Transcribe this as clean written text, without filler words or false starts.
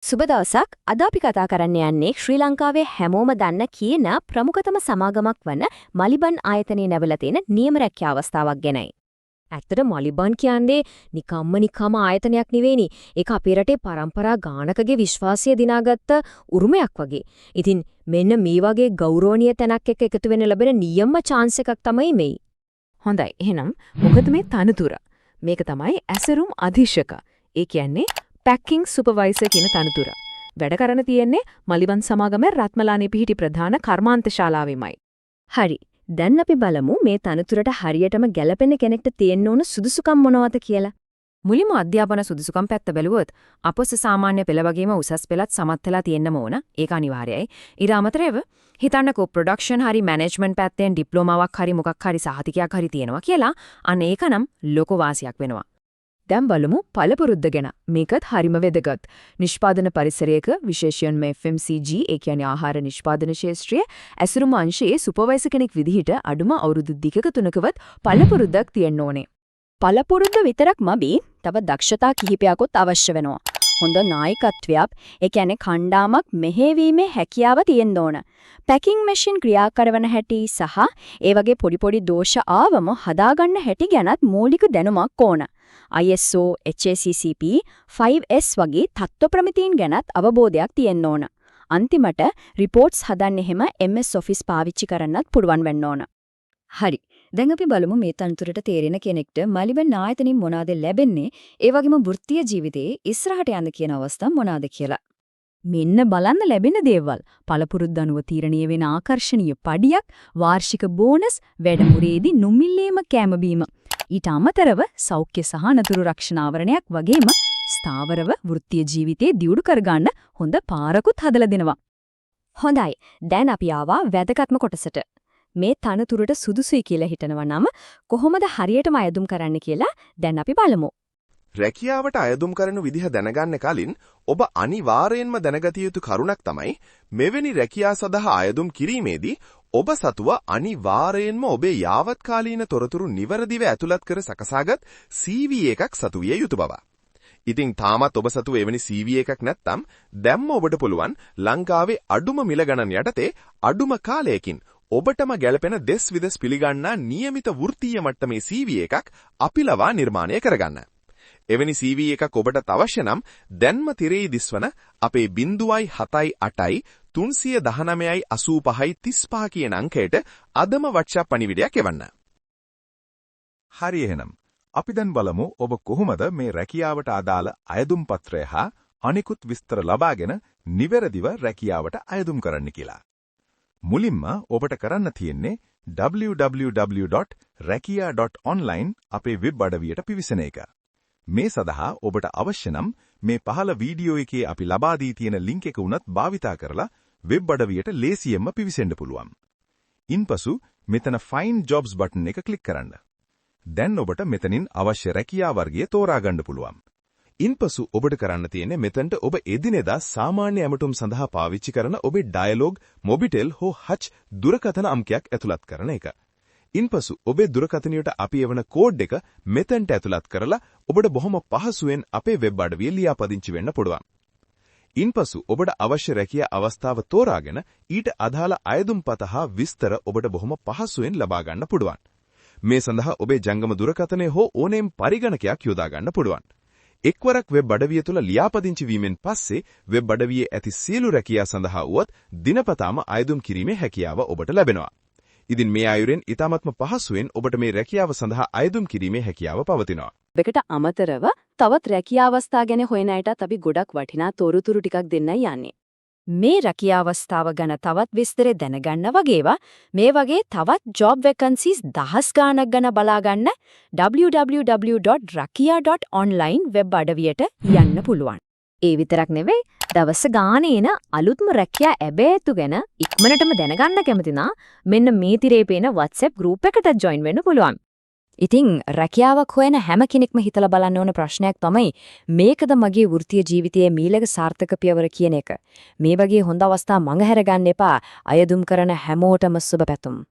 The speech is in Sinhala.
සුබ දවසක්. අද අපි කතා කරන්න යන්නේ ශ්‍රී ලංකාවේ හැමෝම දන්න කියන ප්‍රමුඛතම සමාගමක් වන මලිබන් ආයතනයේ නැවලා තියෙන නියම රැකියා අවස්ථාවක් ගැනයි. ඇත්තට මලිබන් කියන්නේ නිකම්ම ආයතනයක් නෙවෙයිනි. ඒක අපේ රටේ පරම්පරා ගානකගේ විශ්වාසය දිනාගත්ත උරුමයක් වගේ. ඉතින් මෙන්න මේ වගේ ගෞරවනීය තැනක් එක්ක එකතු වෙන්න ලැබෙන නියම chance එකක් තමයි මේ. හොඳයි. එහෙනම් මොකද මේ තනතුර? මේක තමයි ඇසරුම් අධීක්ෂක. ඒ කියන්නේ පැකිංග් සුපර්වයිසර් කියන තනතුර. වැඩ කරන්න තියෙන්නේ මලිබන් සමාගමේ රත්මලානේ පිහිටි ප්‍රධාන කර්මාන්ත ශාලාවෙමයි. හරි. දැන් අපි බලමු මේ තනතුරට හරියටම ගැලපෙන කෙනෙක්ට තියෙන්න ඕන සුදුසුකම් මොනවද කියලා. මුලින්ම අධ්‍යාපන සුදුසුකම් පැත්ත බැලුවොත් අපොස සාමාන්‍ය පෙළ වගේම උසස් පෙළත් සමත් වෙලා තියෙන්නම ඕන. ඒක අනිවාර්යයි. ඊට අමතරව හිතන්නකෝ ප්‍රොඩක්ෂන් හරි මැනේජ්මන්ට් පැත්තෙන් ඩිප්ලෝමාවක් හරි මොකක් හරි සහතිකයක් හරි තියෙනවා කියලා. අන්න ඒකනම් ලොකු වාසියක් වෙනවා. දැන් බලමු පළපුරුද්ද ගැන. මේකත් හරිම වැදගත්. නිෂ්පාදන පරිසරයක විශේෂයෙන්ම FMCG ඒ කියන්නේ ආහාර නිෂ්පාදන ක්ෂේත්‍රයේ ඇසුරුම අංශයේ සුපර්වයිසර් කෙනෙක් විදිහට අඩුම අවුරුදු 2ක 3කවත් පළපුරුද්දක් තියෙන්න ඕනේ. පළපුරුද්ද විතරක්ම බී තව දක්ෂතා කිහිපයක්වත් අවශ්‍ය වෙනවා. හොඳ නායකත්වයක්, ඒ කියන්නේ කණ්ඩායමක් මෙහෙවීමේ හැකියාව තියෙන්න ඕන. පැකිංග් මැෂින් ක්‍රියා කරන හැටි සහ ඒ වගේ පොඩි දෝෂ ආවම හදාගන්න හැටි ගැනත් මූලික දැනුමක් ඕන. ISO, HACCP, 5S වගේ තත්ත්ව ප්‍රමිතීන් ගැනත් අවබෝධයක් තියෙන්න ඕන. අන්තිමට රිපෝට්ස් හදන්න එහෙම MS Office පාවිච්චි කරන්නත් පුළුවන් වෙන්න ඕන. හරි. දැන් අපි බලමු මේ තනතුරට තේරෙන කෙනෙක්ට මලිබන් ආයතනින් මොනවාද ලැබෙන්නේ, ඒ වගේම වෘත්තීය ජීවිතයේ ඉස්සරහට යන්න කියන අවස්ථා මොනවාද කියලා. මෙන්න බලන්න ලැබෙන දේවල්. පළපුරුද්ද අනුව තීරණීය වෙන ආකර්ෂණීය පඩියක්, වාර්ෂික බෝනස්, වැඩමුළුවේදී නොමිලේම කැම බීම. ඊට අමතරව සෞඛ්‍ය සහ නතුරු රක්ෂණ ආවරණයක් වගේම ස්ථාවරව වෘත්තීය ජීවිතේ දියුණු කරගන්න හොඳ පාරකුත් හදලා දෙනවා. හොඳයි. දැන් අපි ආවා වැදගත්ම කොටසට. මේ තනතුරට සුදුසුයි කියලා හිතනවා නම් කොහොමද හරියටම අයදුම් කරන්න කියලා දැන් අපි බලමු. රැකියාවට අයදුම් කරන විදිහ දැනගන්න කලින් ඔබ අනිවාර්යයෙන්ම දැනගත යුතු කරුණක් තමයි මෙවැනි රැකියා සඳහා අයදුම් කිරීමේදී ඔබ සතුව අනිවාර්යයෙන්ම ඔබේ යාවත්කාලීන තොරතුරු නිවැරදිව ඇතුළත් කර සකසාගත් CV එකක් සතු විය යුතු බව. ඉතින් තාමත් ඔබ සතුව එවැනි CV එකක් නැත්නම් දැම්ම ඔබට පුළුවන් ලංකාවේ අඩුම මිල ගණන් යටතේ අඩුම කාලයකින් ඔබටම ගැළපෙන දෙස් විදස් පිළිගන්නා නියමිත වෘත්තීය මට්ටමේ CV එකක් අපි ලවා නිර්මාණය කරගන්න. එවැනි CV එකක් ඔබට අවශ්‍ය නම් දැන්ම තිරේ දිස්වන අපේ 078 319 85 කියන අංකයට අදම WhatsApp පණිවිඩයක් එවන්න. හරි එහෙනම් අපි දැන් බලමු ඔබ කොහොමද මේ රැකියාවට අදාළ අයදුම් පත්‍රය හා අනිකුත් විස්තර ලබාගෙන නිවැරදිව රැකියාවට අයදුම් කරන්න කියලා. මුලින්ම ඔබට කරන්න තියෙන්නේ www.rakia.online අපේ වෙබ් අඩවියට පිවිසෙන එක. මේ සඳහා ඔබට අවශ්‍ය නම් මේ පහළ වීඩියෝ එකේ අපි ලබා දී තියෙන ලින්ක් එක උනත් භාවිතා කරලා වෙබ් අඩවියට ලේසියෙන්ම පිවිසෙන්න පුළුවන්. ඉන්පසු මෙතන Find Jobs බටන් එක ක්ලික් කරන්න. දැන් ඔබට මෙතනින් අවශ්‍ය රැකියා වර්ගය තෝරා ගන්න පුළුවන්. ඉන්පසු ඔබට කරන්න තියෙන්නේ මෙතනට ඔබ එදිනෙදා සාමාන්‍ය ඇමතුම් සඳහා පාවිච්චි කරන ඔබේ ඩයලොග්, මොබිටෙල් හෝ හච් දුරකථන අංකයක් ඇතුළත් කරන එක. ඉන්පසු ඔබේ දුරකථනයට අපි එවන කෝඩ් එක මෙතනට ඇතුළත් කරලා ඔබට බොහොම පහසුවෙන් අපේ වෙබ් අඩවිය ලියාපදිංචි වෙන්න පුළුවන්. ඉන්පසු ඔබට අවශ්‍ය රැකියා අවස්ථාව තෝරාගෙන ඊට අදාළ අයදුම්පත හා විස්තර ඔබට බොහොම පහසුවෙන් ලබා ගන්න පුළුවන්. මේ සඳහා ඔබේ ජංගම දුරකථනය හෝ ඕනෑම පරිගණකයක් යොදා ගන්න පුළුවන්. එක්වරක් වෙබ් අඩවිය තුල ලියාපදිංචි වීමෙන් පස්සේ වෙබ් අඩවියේ ඇති සියලු රැකියා සඳහා වුවත් දිනපතාම අයදුම් කිරීමේ හැකියාව ඔබට ලැබෙනවා. ඉතින් මේ අයුරෙන් ඊටමත්ම පහසුවෙන් ඔබට මේ රැකියාව සඳහා අයදුම් කිරීමේ හැකියාව පවතිනවා. ඔබකට අමතරව තවත් රැකියා අවස්ථා ගැන හොයන අයටත් අපි ගොඩක් වටිනා තොරතුරු ටිකක් දෙන්නයි යන්නේ. මේ රැකියා අවස්ථාව ගැන තවත් විස්තර දැනගන්න වගේවා මේ වගේ තවත් job vacancies දහස් ගාණක් ගැන බලා ගන්න www.rakia.online වෙබ් අඩවියට යන්න පුළුවන්. ඒ විතරක් නෙවෙයි දවස් ගානේ එන අලුත්ම රැකියා ඇබෑතු ගැන ඉක්මනටම දැනගන්න කැමති නම් මෙන්න මේ තිරේ පේන WhatsApp group එකට join වෙන්න පුළුවන්. ඉතින් රැකියාවක් හොයන හැම කෙනෙක්ම හිතලා බලන්න ඕන ප්‍රශ්නයක් තමයි මේකද මගේ වෘත්තීය ජීවිතයේ මීළඟ සාර්ථක පියවර කියන එක. මේ වගේ හොඳ අවස්ථා මඟ හැර ගන්න එපා. අයදුම් කරන හැමෝටම සුබ පැතුම්.